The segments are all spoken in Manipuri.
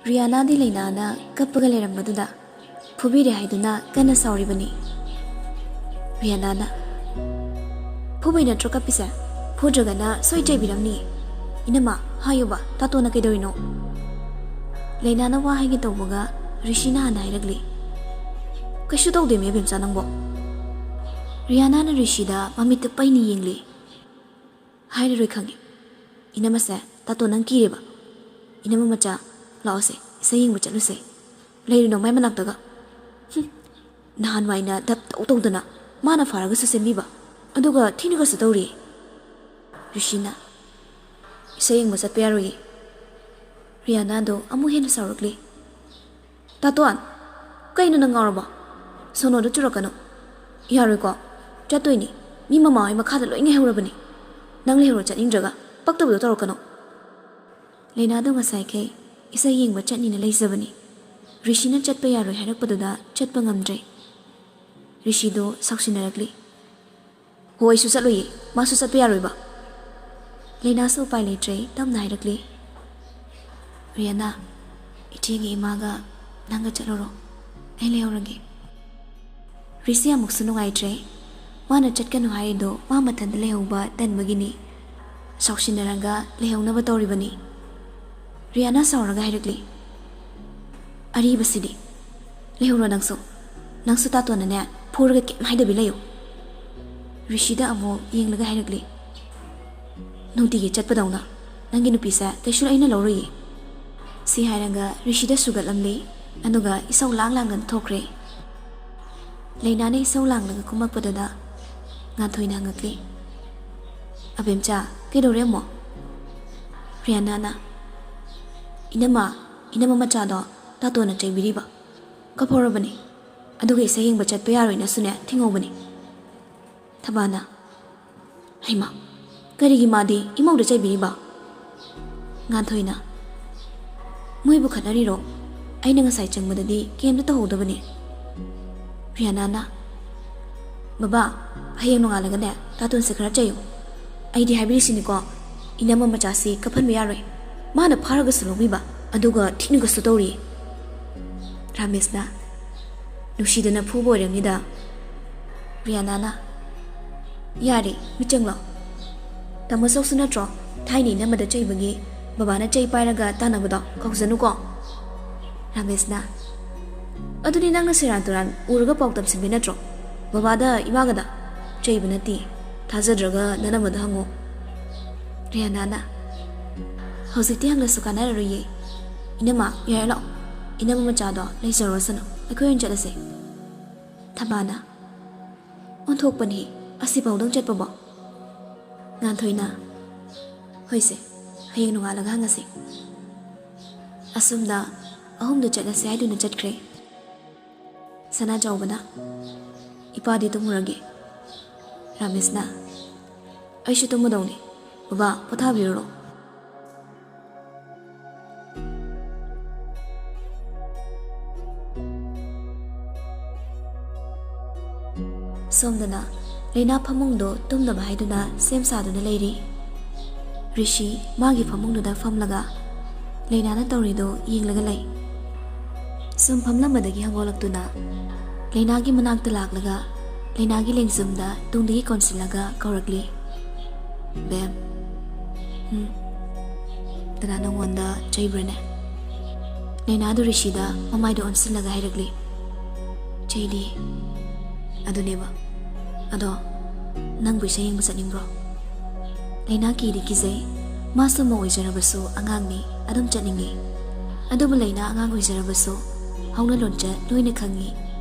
ꯔꯤꯌꯥꯅꯥꯗꯤ ꯂꯩꯅꯥꯅ ꯀꯞꯄꯒ ꯂꯩꯔꯝꯕꯗꯨꯗ ꯐꯨꯕꯤꯔꯦ ꯍꯥꯏꯗꯨꯅ ꯀꯟꯅ ꯁꯥꯎꯔꯤꯕꯅꯤ꯫ ꯔꯤꯌꯥꯅꯥꯅ ꯐꯨꯕꯩ ꯅꯠꯇ꯭ꯔꯣ ꯀꯞꯄꯤꯁꯦ? ꯐꯨꯗ꯭ꯔꯒꯅ ꯁꯣꯏ ꯆꯩꯕꯤꯔꯝꯅꯤ꯫ ꯏꯅꯝꯃ ꯍꯥꯏꯌꯨꯕ, ꯇꯥꯇꯣꯅ ꯀꯩꯗꯧꯔꯤꯅꯣ? ꯂꯩꯅꯥꯅ ꯋꯥ ꯍꯥꯏꯒꯦ ꯇꯧꯕꯒ ꯔꯤꯁꯤꯅ ꯍꯥꯟꯅ ꯍꯥꯏꯔꯛꯂꯤ꯫ ꯀꯩꯁꯨ ꯇꯧꯗꯦ ꯃꯦꯕꯦꯝꯆꯥ ꯅꯪꯕꯣ꯫ ꯔꯤꯌꯥꯅꯥꯅ ꯔꯤꯁꯤꯗ ꯃꯃꯤꯠꯇ ꯄꯩꯅ ꯌꯦꯡꯂꯤ꯫ ꯍꯥꯏꯔꯔꯣꯏ ꯈꯪꯉꯤ꯫ ꯏꯅꯝꯃꯁꯦ ꯇꯥꯇꯣ ꯅꯪ ꯀꯤꯔꯦꯕ? ꯏꯅꯝꯃ ꯃꯆꯥ ꯂꯥꯛꯑꯣꯁꯦ ꯏꯁꯩ ꯌꯦꯡꯕ ꯆꯠꯂꯨꯁꯦ꯫ ꯂꯩꯔꯤꯅꯣ ꯃꯥꯏ ꯃꯅꯥꯛꯇꯒ? ꯅꯍꯥꯟꯋꯥꯏꯅ ꯗꯞ ꯇꯧꯗꯅ ꯃꯥꯅ ꯐꯥꯔꯒꯁꯨ ꯁꯦꯝꯕꯤꯕ, ꯑꯗꯨꯒ ꯊꯤꯅꯒꯁꯨ ꯇꯧꯔꯤ꯫ ꯔꯤꯁꯤꯅ ꯏꯁꯩ ꯌꯦꯡꯕ ꯆꯠꯄ ꯌꯥꯔꯣꯏꯌꯦ꯫ ꯔꯤꯌꯥꯅꯥꯗꯣ ꯑꯃꯨꯛ ꯍꯦꯟꯅ ꯁꯥꯎꯔꯛꯂꯤ꯫ ꯇꯥꯇꯣꯟ ꯀꯩꯅꯣ ꯅꯪ ꯉꯥꯎꯔꯕꯣ? ꯁꯣꯅꯣꯗꯣ ꯆꯨꯔꯛꯀꯅꯨ꯫ ꯌꯥꯔꯣꯏꯀꯣ? ꯆꯠꯇꯣꯏꯅꯤ꯫ ꯃꯤ ꯃꯃꯥ ꯍꯣꯏ ꯃꯈꯥꯗ ꯂꯣꯏ ꯉꯥꯏꯍꯧꯔꯕꯅꯤ꯫ ꯅꯪ ꯂꯩꯍꯧꯔ ꯆꯠꯅꯤꯡꯗ꯭ꯔꯒ ꯄꯛꯇꯕꯗꯣ ꯇꯧꯔꯛꯀꯅꯨ꯫ ꯂꯩꯅꯥꯗꯣ ꯉꯁꯥꯏꯈꯩ ꯏꯁꯩ ꯌꯦꯡꯕ ꯆꯠꯅꯤꯅ ꯂꯩꯖꯕꯅꯤ꯫ ꯔꯤꯁꯤꯅ ꯆꯠꯄ ꯌꯥꯔꯣꯏ ꯍꯥꯏꯔꯛꯄꯗꯨꯗ ꯆꯠꯄ ꯉꯝꯗ꯭ꯔꯦ꯫ ꯔꯤꯁꯤꯗꯣ ꯁꯥꯎꯁꯤꯟꯅꯔꯛꯂꯤ꯫ ꯍꯣ ꯑꯩꯁꯨ ꯆꯠꯂꯣꯏꯌꯦ, ꯃꯥꯁꯨ ꯆꯠꯄ ꯌꯥꯔꯣꯏꯕ꯫ ꯂꯩꯅꯥꯁꯨ ꯎꯄꯥꯏ ꯂꯩꯇ꯭ꯔꯦ ꯇꯞꯅ ꯍꯥꯏꯔꯛꯂꯤ꯫ ꯔꯤꯌꯥꯅꯥ, ꯏꯆꯦꯒꯤ ꯏꯃꯥꯒ ꯅꯪꯒ ꯆꯠꯂꯨꯔꯣ, ꯑꯩ ꯂꯩꯍꯧꯔꯒꯦ꯫ ꯔꯤꯁꯤ ꯑꯃꯨꯛꯁꯨ ꯅꯨꯡꯉꯥꯏꯇ꯭ꯔꯦ꯫ ꯃꯥꯅ ꯆꯠꯀꯅꯨ ꯍꯥꯏꯔꯤꯗꯣ ꯃꯥ ꯃꯊꯟꯇ ꯂꯩꯍꯧꯕ ꯇꯟꯕꯒꯤꯅꯤ꯫ ꯁꯥꯎꯁꯤꯟꯅꯔꯒ ꯂꯩꯍꯧꯅꯕ ꯇꯧꯔꯤꯕꯅꯤ꯫ ꯔꯤꯌꯥꯅꯥ ꯁꯥꯎꯔꯒ ꯍꯥꯏꯔꯛꯂꯤ꯫ ꯑꯔꯤꯕꯁꯤꯗꯤ ꯂꯩꯍꯧꯔꯣ ꯅꯪꯁꯨ꯫ ꯅꯪꯁꯨ ꯇꯥꯇꯣꯟꯅꯅꯦ ꯐꯨꯔꯒ ꯀꯩꯝ ꯍꯥꯏꯗꯕꯤ ꯂꯩꯌꯨ꯫ ꯔꯤꯁꯤꯗ ꯑꯃꯨꯛ ꯌꯦꯡꯂꯒ ꯍꯥꯏꯔꯛꯂꯤ꯫ ꯅꯨꯡꯇꯤꯒꯤ ꯆꯠꯄꯗꯧꯅ ꯅꯪꯒꯤ ꯅꯨꯄꯤꯁꯦ ꯀꯩꯁꯨ ꯑꯩꯅ ꯂꯧꯔꯣꯏꯌꯦ꯫ ꯁꯤ ꯍꯥꯏꯔꯒ ꯔꯤꯁꯤꯗ ꯁꯨꯒꯠꯂꯝꯂꯤ, ꯑꯗꯨꯒ ꯏꯁꯧ ꯂꯥꯡꯗꯅ ꯊꯣꯛꯈ꯭ꯔꯦ꯫ ꯂꯩꯅꯥꯅ ꯏꯁꯧ ꯂꯥꯡꯂꯒ ꯀꯨꯝꯃꯛꯄꯗꯨꯗ ꯉꯥꯟꯊꯣꯏꯅ ꯍꯪꯉꯛꯂꯤ꯫ ꯑꯕꯦꯝꯆꯥ ꯀꯩꯗꯧꯔꯦ ꯑꯃꯨꯛ? ꯔꯤꯌꯥꯅꯥꯅ ꯏꯅꯝꯃ ꯃꯆꯥꯗꯣ ꯇꯥꯇꯣꯅ ꯆꯩꯕꯤꯔꯤꯕ, ꯀꯞꯍꯧꯔꯕꯅꯤ, ꯑꯗꯨꯒ ꯏꯁꯩ ꯌꯦꯡꯕ ꯆꯠꯄ ꯌꯥꯔꯣꯏꯅꯁꯨꯅꯦ ꯊꯤꯡꯍꯧꯕꯅꯤ꯫ ꯊꯕꯥꯅ ꯍꯩꯃꯥ ꯀꯔꯤꯒꯤ ꯃꯥꯗꯤ ꯏꯃꯧꯗ ꯆꯩꯕꯤꯔꯤꯕ? ꯉꯥꯟꯊꯣꯏꯅ ꯃꯣꯏꯕꯨ ꯈꯠꯅꯔꯤꯔꯣ? ꯑꯩꯅ ꯉꯁꯥꯏ ꯆꯪꯕꯗꯗꯤ ꯀꯩꯝꯇ ꯇꯧꯍꯧꯗꯕꯅꯤ꯫ ꯔꯤꯌꯥꯅꯥꯅ ꯕꯕꯥ ꯍꯌꯦꯡ ꯅꯣꯡꯉꯥꯜꯂꯒꯅꯦ ꯇꯥꯇꯣꯟꯁꯦ ꯈꯔ ꯆꯩꯌꯨ꯫ ꯑꯩꯗꯤ ꯍꯥꯏꯕꯤꯔꯤꯁꯤꯅꯤꯀꯣ, ꯏꯅꯝꯃ ꯃꯆꯥꯁꯤ ꯀꯞꯍꯟꯕ ꯌꯥꯔꯣꯏ꯫ ꯃꯥꯅ ꯐꯥꯔꯒꯁꯨ ꯂꯧꯕꯤꯕ, ꯑꯗꯨꯒ ꯊꯤꯅꯒꯁꯨ ꯇꯧꯔꯤ꯫ ꯔꯥꯃꯦꯁꯅ ꯅꯨꯡꯁꯤꯗꯅ ꯐꯨꯕ ꯑꯣꯏꯔꯝꯅꯤꯗ꯫ ꯔꯤꯌꯥꯅꯥꯅ ꯌꯥꯔꯦ ꯃꯤꯆꯪꯂꯣ, ꯇꯥꯃꯣꯆꯧꯁꯨ ꯅꯠꯇ꯭ꯔꯣ ꯊꯥꯏꯅ ꯏꯅꯝꯃꯗ ꯆꯩꯕꯒꯤ ꯕꯕꯥꯅ ꯆꯩ ꯄꯥꯏꯔꯒ ꯇꯥꯟꯅꯕꯗꯣ ꯀꯧꯖꯅꯨꯀꯣ꯫ ꯔꯥꯃꯦꯁꯅ ꯑꯗꯨꯗꯤ ꯅꯪꯅ ꯁꯦꯔꯥꯟ ꯇꯨꯔꯥꯟ ꯎꯔꯒ ꯄꯥꯎ ꯇꯝꯁꯤꯟꯕꯤ ꯅꯠꯇ꯭ꯔꯣ? ꯕꯕꯥꯗ ꯏꯃꯥꯒꯗ ꯆꯩꯕ ꯅꯠꯇꯦ, ꯊꯥꯖꯗ꯭ꯔꯒ ꯅꯅꯝꯃꯗ ꯍꯪꯉꯨ꯫ ꯔꯤꯌꯥꯅꯥꯅ ꯍꯧꯖꯤꯛꯇꯤ ꯍꯪꯂꯁꯨ ꯀꯥꯟꯅꯔꯔꯣꯏꯌꯦ꯫ ꯏꯅꯝꯃ ꯌꯥꯔꯦ ꯂꯥꯛꯑꯣ, ꯏꯅꯝꯃ ꯃꯆꯥꯗꯣ ꯂꯩꯖꯔꯣꯁꯅꯨ, ꯑꯩꯈꯣꯏ ꯑꯣꯏꯅ ꯆꯠꯂꯁꯦ꯫ ꯊꯕꯥꯅ ꯑꯣꯟꯊꯣꯛꯄꯅꯤ, ꯑꯁꯤꯐꯥꯎꯗꯪ ꯆꯠꯄꯕꯣ? ꯉꯥꯟꯊꯣꯏꯅ ꯍꯣꯏꯁꯦ ꯍꯌꯦꯡ ꯅꯣꯡꯉꯥꯜꯂꯒ ꯍꯪꯉꯁꯤ꯫ ꯑꯁꯨꯝꯅ ꯑꯍꯨꯝꯗꯨ ꯆꯠꯂꯁꯦ ꯍꯥꯏꯗꯨꯅ ꯆꯠꯈ꯭ꯔꯦ꯫ ꯁꯅꯥꯆꯧꯕꯅ ꯏꯄꯥꯗꯤ ꯇꯨꯝꯃꯨꯔꯒꯦ꯫ ꯔꯥꯃꯦꯁꯅ ꯑꯩꯁꯨ ꯇꯨꯝꯃꯗꯧꯅꯤ, ꯕꯕꯥ ꯄꯣꯊꯥꯕꯤꯔꯨꯔꯣ꯫ ꯁꯣꯝꯗꯅ ꯂꯩꯅꯥ ꯐꯃꯨꯡꯗꯣ ꯇꯨꯝꯅꯕ ꯍꯥꯏꯗꯨꯅ ꯁꯦꯝ ꯁꯥꯗꯨꯅ ꯂꯩꯔꯤ꯫ ꯔꯤꯁꯤ ꯃꯥꯒꯤ ꯐꯃꯨꯡꯗꯨꯗ ꯐꯝꯂꯒ ꯂꯩꯅꯥꯅ ꯇꯧꯔꯤꯗꯣ ꯌꯦꯡꯂꯒ ꯂꯩ꯫ ꯁꯨꯝ ꯐꯝꯂꯝꯕꯗꯒꯤ ꯍꯧꯒꯠꯂꯛꯇꯨꯅ ꯂꯩꯅꯥꯒꯤ ꯃꯅꯥꯛꯇ ꯂꯥꯛꯂꯒ ꯂꯩꯅꯥꯒꯤ ꯂꯦꯡꯖꯨꯝꯗ ꯇꯨꯡꯗꯒꯤ ꯀꯣꯟꯁꯤꯜꯂꯒ ꯀꯧꯔꯛꯂꯤ꯫ ꯕꯦꯝ, ꯗꯗꯥ ꯅꯪꯉꯣꯟꯗ ꯆꯩꯕ꯭ꯔꯅꯦ? ꯂꯩꯅꯥꯗꯨ ꯔꯤꯁꯤꯗ ꯃꯃꯥꯏꯗ ꯑꯣꯟꯁꯤꯜꯂꯒ ꯍꯥꯏꯔꯛꯂꯤ꯫ ꯆꯩꯗꯤ ꯑꯗꯨꯅꯦꯕ, ꯑꯗꯣ ꯅꯪꯕꯨ ꯏꯁꯩ ꯌꯦꯡꯕ ꯆꯠꯅꯤꯡꯕ꯭ꯔꯣ? ꯂꯩꯅꯥ ꯀꯤꯗꯤ ꯀꯤꯖꯩ, ꯃꯥꯁꯨ ꯃꯧ ꯑꯣꯏꯖꯔꯕꯁꯨ ꯑꯉꯥꯡꯅꯤ, ꯑꯗꯨꯝ ꯆꯠꯅꯤꯡꯉꯤ꯫ ꯑꯗꯨꯕꯨ ꯂꯩꯅꯥ ꯑꯉꯥꯡ ꯑꯣꯏꯖꯔꯕꯁꯨ ꯍꯧꯅ ꯂꯣꯟꯆꯠ ꯂꯣꯏꯅ ꯈꯪꯉꯤ,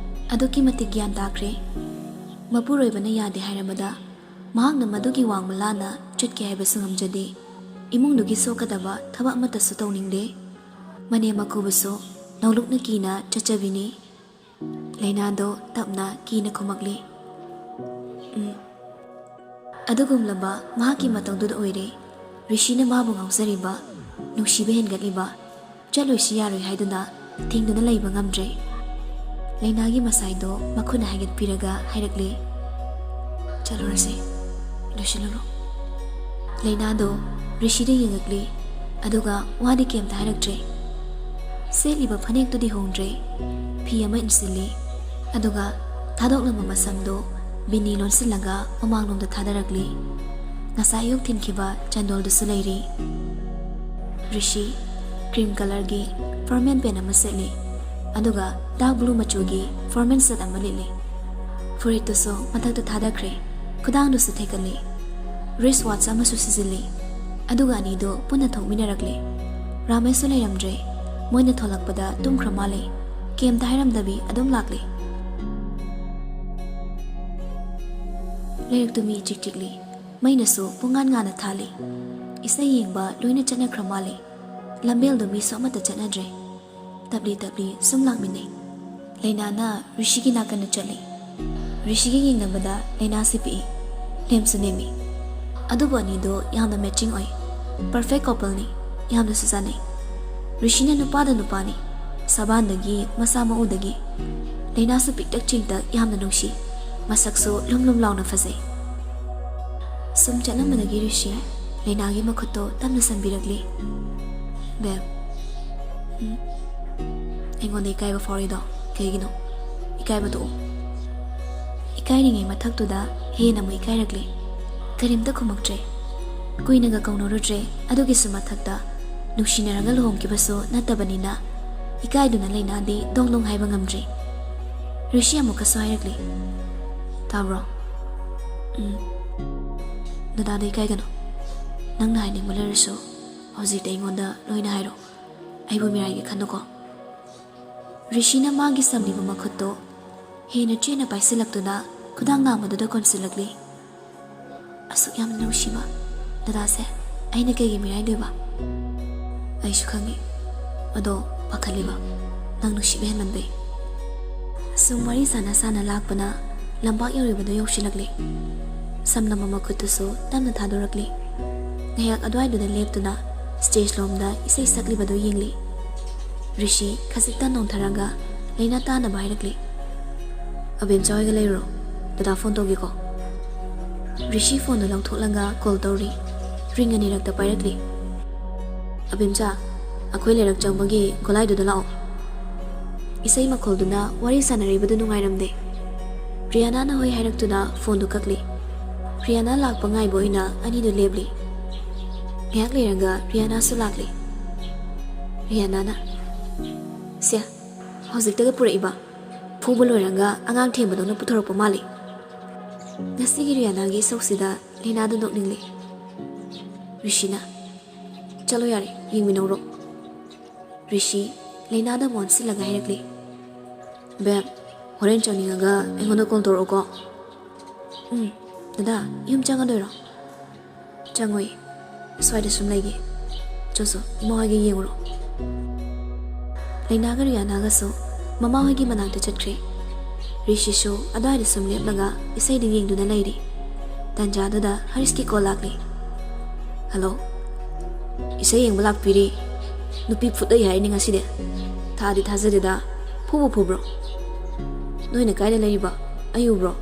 ꯑꯗꯨꯛꯀꯤ ꯃꯇꯤꯛ ꯒ꯭ꯌꯥꯟ ꯇꯥꯈ꯭ꯔꯦ꯫ ꯃꯄꯨꯔꯣꯏꯕꯅ ꯌꯥꯗꯦ ꯍꯥꯏꯔꯕꯗ ꯃꯍꯥꯛꯅ ꯃꯗꯨꯒꯤ ꯋꯥꯡꯃ ꯂꯥꯟꯅ ꯆꯠꯀꯦ ꯍꯥꯏꯕꯁꯨ ꯉꯝꯖꯗꯦ꯫ ꯏꯃꯨꯡꯗꯨꯒꯤ ꯁꯣꯛꯀꯗꯕ ꯊꯕꯛ ꯑꯃꯠꯇꯁꯨ ꯇꯧꯅꯤꯡꯗꯦ꯫ ꯃꯅꯦꯝ ꯃꯀꯨꯕꯨꯁꯨ ꯅꯧꯂꯨꯛꯅ ꯀꯤꯅ ꯆꯠꯆꯕꯤꯅꯤ꯫ ꯂꯩꯅꯥꯗꯣ ꯇꯞꯅ ꯀꯤꯅ ꯈꯨꯝꯃꯛꯂꯤ꯫ ꯑꯗꯨꯒꯨꯝꯂꯕ ꯃꯍꯥꯛꯀꯤ ꯃꯇꯧꯗꯨꯗ ꯑꯣꯏꯔꯦ ꯔꯤꯁꯤꯅ ꯃꯥꯕꯨ ꯉꯥꯎꯖꯔꯤꯕ, ꯅꯨꯡꯁꯤꯕ ꯍꯦꯟꯒꯠꯂꯤꯕ, ꯆꯠꯂꯣꯏꯁꯤ ꯌꯥꯔꯣꯏ ꯍꯥꯏꯗꯨꯅ ꯊꯤꯡꯗꯨꯅ ꯂꯩꯕ ꯉꯝꯗ꯭ꯔꯦ꯫ ꯂꯩꯅꯥꯒꯤ ꯃꯁꯥꯏꯗꯣ ꯃꯈꯨꯠꯅ ꯍꯥꯏꯒꯠꯄꯤꯔꯒ ꯍꯥꯏꯔꯛꯂꯤ꯫ ꯆꯠꯂꯨꯔꯁꯤ, ꯂꯣꯏꯁꯤꯜꯂꯨꯔꯣ꯫ ꯂꯩꯅꯥꯗꯣ ꯔꯤꯁꯤꯗ ꯌꯦꯡꯉꯛꯂꯤ, ꯑꯗꯨꯒ ꯋꯥꯗꯤ ꯀꯩꯝꯇ ꯍꯥꯏꯔꯛꯇ꯭ꯔꯦ꯫ ꯁꯦꯠꯂꯤꯕ ꯐꯅꯦꯛꯇꯨꯗꯤ ꯍꯣꯡꯗ꯭ꯔꯦ ꯐꯤ ꯑꯃ ꯏꯟꯁꯤꯜꯂꯤ ꯑꯗꯨꯒ ꯊꯥꯗꯣꯛꯂꯝꯕ ꯃꯁꯝꯗꯣ ꯕꯤꯅꯤ ꯂꯣꯟꯁꯤꯜꯂꯒ ꯃꯃꯥꯡꯂꯣꯝꯗ ꯊꯥꯗꯔꯛꯂꯤ ꯉꯁꯥꯏ ꯑꯌꯨꯛ ꯊꯤꯟꯈꯤꯕ ꯆꯟꯗꯣꯜꯗꯨꯁꯨ ꯂꯩꯔꯤ ꯔꯤꯁꯤ ꯀ꯭ꯔꯤꯝ ꯀꯂꯔꯒꯤ ꯐꯣꯔꯃꯦꯜ ꯄꯦꯟ ꯑꯃ ꯁꯦꯠꯂꯤ ꯑꯗꯨꯒ ꯗꯥꯔꯛ ꯕ꯭ꯂꯨ ꯃꯆꯨꯒꯤ ꯐꯣꯔꯃꯦꯜ ꯁꯦꯠ ꯑꯃ ꯂꯤꯠꯂꯤ ꯐꯨꯔꯤꯠꯇꯨꯁꯨ ꯃꯊꯛꯇ ꯊꯥꯗꯈ꯭ꯔꯦ ꯈꯨꯗꯥꯡꯗꯨꯁꯨ ꯊꯦꯛꯀꯠꯂꯤ ꯔꯤꯁ ꯋꯥꯠꯆ ꯑꯃꯁꯨ ꯁꯤꯖꯤꯜꯂꯤ ꯑꯗꯨꯒ ꯑꯅꯤꯗꯣ ꯄꯨꯟꯅ ꯊꯣꯛꯃꯤꯟꯅꯔꯛꯂꯤ ꯔꯥꯃꯦꯁꯁꯨ ꯂꯩꯔꯝꯗ꯭ꯔꯦ ꯃꯣꯏꯅ ꯊꯣꯛꯂꯛꯄꯗ ꯇꯨꯝꯈ꯭ꯔ ꯃꯥꯜꯂꯤ ꯀꯦꯝꯇ ꯍꯥꯏꯔꯝꯗꯕꯤ ꯑꯗꯨꯝ ꯂꯥꯛꯂꯤ ꯂꯩꯔꯛꯇꯨ ꯃꯤ ꯆꯤꯛ ꯆꯤꯛꯂꯤ ꯃꯩꯅꯁꯨ ꯄꯨꯡꯉꯥꯟ ꯉꯥꯟꯅ ꯊꯥꯜꯂꯤ ꯏꯁꯩ ꯌꯦꯡꯕ ꯂꯣꯏꯅ ꯆꯠꯅꯈ꯭ꯔ ꯃꯥꯜꯂꯤ ꯂꯝꯕꯦꯜꯗꯨ ꯃꯤꯁꯨ ꯑꯃꯠꯇ ꯆꯠꯅꯗ꯭ꯔꯦ ꯇꯞꯂꯤ ꯇꯞꯂꯤ ꯁꯨꯝ ꯂꯥꯛꯃꯤꯟꯅꯩ ꯂꯩꯅꯥꯅ ꯔꯤꯁꯤꯒꯤ ꯅꯥꯀꯟꯗ ꯆꯠꯂꯤ ꯔꯤꯁꯤꯒꯤ ꯌꯦꯡꯅꯕꯗ ꯂꯩꯅꯥꯁꯤ ꯄꯤꯛꯏ ꯅꯦꯝꯁꯨ ꯅꯦꯝꯃꯤ ꯑꯗꯨꯕꯨ ꯑꯅꯤꯗꯣ ꯌꯥꯝꯅ ꯃꯦꯆꯤꯡ ꯑꯣꯏ ꯄꯔꯐꯦꯛ ꯀꯣꯄꯜꯅꯤ ꯌꯥꯝꯅꯁꯨ ꯆꯥꯅꯩ ꯔꯤꯁꯤꯅ ꯅꯨꯄꯥꯗ ꯅꯨꯄꯥꯅꯤ ꯁꯕꯥꯟꯗꯒꯤ ꯃꯁꯥ ꯃꯎꯗꯒꯤ ꯂꯩꯅꯥꯁꯨ ꯄꯤꯛꯇꯛ ꯆꯤꯡꯇꯛ ꯌꯥꯝꯅ ꯅꯨꯡꯁꯤ ꯃꯁꯛꯁꯨ ꯂꯨꯝ ꯂꯨꯝ ꯂꯥꯎꯅ ꯐꯖꯩ ꯁꯨꯝ ꯆꯠꯂꯝꯕꯗꯒꯤ ꯔꯤꯁꯤ ꯂꯩꯅꯥꯒꯤ ꯃꯈꯨꯠꯇꯣ ꯇꯞꯅ ꯁꯟꯕꯤꯔꯛꯂꯤ ꯕꯦꯕ ꯑꯩꯉꯣꯟꯗ ꯏꯀꯥꯏꯕ ꯐꯥꯎꯔꯤꯗꯣ ꯀꯩꯒꯤꯅꯣ ꯏꯀꯥꯏꯕ ꯇꯣꯛꯑꯣ ꯏꯀꯥꯏꯔꯤꯉꯩ ꯃꯊꯛꯇꯨꯗ ꯍꯦꯟꯅ ꯑꯃꯨꯛ ꯏꯀꯥꯏꯔꯛꯂꯤ ꯀꯔꯤꯝꯇ ꯈꯨꯝꯃꯛꯇ꯭ꯔꯦ ꯀꯨꯏꯅꯒ ꯀꯧꯅꯔꯨꯗ꯭ꯔꯦ ꯑꯗꯨꯒꯤꯁꯨ ꯃꯊꯛꯇ ꯅꯨꯡꯁꯤꯅꯔꯒ ꯂꯨꯍꯣꯡꯈꯤꯕꯁꯨ ꯅꯠꯇꯕꯅꯤꯅ ꯏꯀꯥꯏꯗꯨꯅ ꯂꯩꯅꯥꯗꯤ ꯗꯣꯡ ꯗꯣꯡ ꯍꯥꯏꯕ ꯉꯝꯗ꯭ꯔꯤ ꯔꯤꯁꯤ ꯑꯃꯨꯛꯀꯁꯨ ꯍꯥꯏꯔꯛꯂꯤ ꯇꯥꯕ꯭ꯔꯣ ꯗꯗꯥꯗ ꯏꯀꯥꯏꯒꯅꯣ ꯅꯪꯅ ꯍꯥꯏꯅꯤꯡꯕ ꯂꯩꯔꯁꯨ ꯍꯧꯖꯤꯛꯇꯤ ꯑꯩꯉꯣꯟꯗ ꯂꯣꯏꯅ ꯍꯥꯏꯔꯣ ꯑꯩꯕꯨ ꯃꯤꯔꯥꯏꯒꯦ ꯈꯟꯅꯨꯀꯣ ꯔꯤꯁꯤꯅ ꯃꯥꯒꯤ ꯁꯝꯂꯤꯕ ꯃꯈꯨꯠꯇꯣ ꯍꯦꯟꯅ ꯆꯦꯠꯅ ꯄꯥꯏꯁꯤꯜꯂꯛꯇꯨꯅ ꯈꯨꯗꯥꯡ ꯅꯥꯝꯃꯗꯨꯗ ꯀꯣꯟꯁꯤꯜꯂꯛꯂꯤ ꯑꯁꯨꯛ ꯌꯥꯝꯅ ꯅꯨꯡꯁꯤꯕ ꯗꯗꯥꯁꯦ ꯑꯩꯅ ꯀꯩꯒꯤ ꯃꯤꯔꯥꯏꯗꯣꯏꯕ ꯑꯩꯁꯨ ꯈꯪꯉꯤ ꯑꯗꯣ ꯄꯥꯈꯠꯂꯤꯕ ꯅꯪ ꯅꯨꯡꯁꯤꯕ ꯍꯦꯟꯃꯟꯕꯩ ꯁꯨꯝ ꯋꯥꯔꯤ ꯁꯥꯟꯅ ꯁꯥꯟꯅ ꯂꯥꯛꯄꯅ ꯂꯝꯄꯥꯛ ꯌꯧꯔꯤꯕꯗꯨ ꯌꯧꯁꯤꯜꯂꯛꯂꯤ ꯁꯝꯂꯝꯕ ꯃꯈꯨꯠꯇꯨꯁꯨ ꯇꯞꯅ ꯊꯥꯗꯣꯔꯛꯂꯤ ꯉꯥꯏꯍꯥꯛ ꯑꯗꯨꯋꯥꯏꯗꯨꯗ ꯂꯦꯞꯇꯨꯅ ꯁ꯭ꯇꯦꯖ ꯂꯣꯝꯗ ꯏꯁꯩ ꯁꯛꯂꯤꯕꯗꯨ ꯌꯦꯡꯂꯤ ꯔꯤꯁꯤ ꯈꯖꯤꯛꯇ ꯅꯣꯡꯊꯔꯒ ꯂꯩꯅꯥ ꯇꯥꯅꯕ ꯍꯥꯏꯔꯛꯂꯤ ꯑꯕꯦꯝꯆꯥ ꯍꯣꯏꯒ ꯂꯩꯔꯨꯔꯣ ꯗꯗꯥ ꯐꯣꯟ ꯇꯧꯒꯦꯀꯣ ꯔꯤꯁꯤ ꯐꯣꯟꯗꯨ ꯂꯧꯊꯣꯛꯂꯒ ꯀꯣꯜ ꯇꯧꯔꯤ ꯔꯤꯡ ꯑꯅꯤꯔꯛꯇ ꯄꯥꯏꯔꯛꯂꯤ ꯑꯕꯦꯝꯆꯥ ꯑꯩꯈꯣꯏ ꯂꯩꯔꯛ ꯆꯪꯕꯒꯤ ꯒꯣꯂꯥꯏꯗꯨꯗ ꯂꯥꯛꯑꯣ ꯏꯁꯩ ꯃꯈꯣꯜꯗꯨꯅ ꯋꯥꯔꯤ ꯁꯥꯟꯅꯔꯤꯕꯗꯨ ꯅꯨꯡꯉꯥꯏꯔꯝꯗꯦ ꯔꯤꯌꯥꯅꯥꯅ ꯍꯣꯏ ꯍꯥꯏꯔꯛꯇꯨꯅ ꯐꯣꯟꯗꯨ ꯀꯛꯂꯤ ꯔꯤꯌꯥꯅꯥ ꯂꯥꯛꯄ ꯉꯥꯏꯕ ꯑꯣꯏꯅ ꯑꯅꯤꯗꯨ ꯂꯦꯞꯂꯤ ꯉꯥꯏꯍꯥꯛ ꯂꯩꯔꯒ ꯔꯤꯌꯥꯅꯥꯁꯨ ꯂꯥꯛꯂꯤ ꯔꯤꯌꯥꯅꯥꯅ ꯁꯦ ꯍꯧꯖꯤꯛꯇꯒ ꯄꯨꯔꯛꯏꯕ ꯐꯨꯕ ꯂꯣꯏꯔꯒ ꯑꯉꯥꯡ ꯊꯦꯝꯕꯗꯧꯅ ꯄꯨꯊꯣꯔꯛꯄ ꯃꯥꯜꯂꯤ ꯉꯁꯤꯒꯤ ꯔꯤꯌꯥꯅꯥꯒꯤ ꯏꯁꯧꯁꯤꯗ ꯂꯩꯅꯥꯗꯨ ꯅꯣꯛꯅꯤꯡꯂꯤ ꯔꯤꯁꯤꯅ ꯆꯠꯂꯣ ꯌꯥꯔꯦ ꯌꯦꯡꯃꯤꯟꯅꯧꯔꯣ ꯔꯤꯁꯤ ꯂꯩꯅꯥꯗ ꯃꯣꯟꯁꯤꯜꯂꯒ ꯍꯥꯏꯔꯛꯂꯤ ꯕꯦꯕ ꯍꯣꯔꯦꯟ ꯆꯪꯅꯤꯡꯉꯒ ꯑꯩꯉꯣꯟꯗ ꯀꯣꯜ ꯇꯧꯔꯛꯑꯣꯀꯣ ꯗꯗꯥ ꯌꯨꯝ ꯆꯪꯉꯗꯣꯏꯔꯣ ꯆꯪꯉꯣꯏ ꯁ꯭ꯋꯥꯏꯗ ꯁꯨꯝ ꯂꯩꯒꯦ ꯆꯣꯆꯣ ꯏꯃꯥ ꯍꯣꯏꯒ ꯌꯦꯡꯉꯨꯔꯣ ꯂꯩꯅꯥꯒ ꯔꯤꯌꯥꯅꯥꯒꯁꯨ ꯃꯃꯥ ꯍꯣꯏꯒꯤ ꯃꯅꯥꯛꯇ ꯆꯠꯈ꯭ꯔꯦ ꯔꯤꯁꯤꯁꯨ ꯑꯗꯨꯋꯥꯏꯗ ꯁꯨꯝ ꯂꯦꯞꯂꯒ ꯏꯁꯩꯗꯨ ꯌꯦꯡꯗꯨꯅ ꯂꯩꯔꯤ ꯇꯟꯖꯥꯗꯨꯗ ꯍꯔꯤꯁꯀꯤ ꯀꯣꯜ ꯂꯥꯛꯂꯤ ꯍꯜꯂꯣ ꯏꯁꯩ ꯌꯦꯡꯕ ꯂꯥꯛꯄꯤꯔꯤ ꯅꯨꯄꯤ ꯐꯨꯠꯂꯩ ꯍꯥꯏꯅꯤ ꯉꯁꯤꯗꯤ ꯊꯥꯗꯤ ꯊꯥꯖꯗꯦꯗ ꯐꯨꯕ ꯐꯨꯕ꯭ꯔꯣ ꯅꯣꯏꯅ ꯀꯥꯏꯗ ꯂꯩꯔꯤꯕ ꯑꯩ ꯎꯕ꯭ꯔꯣ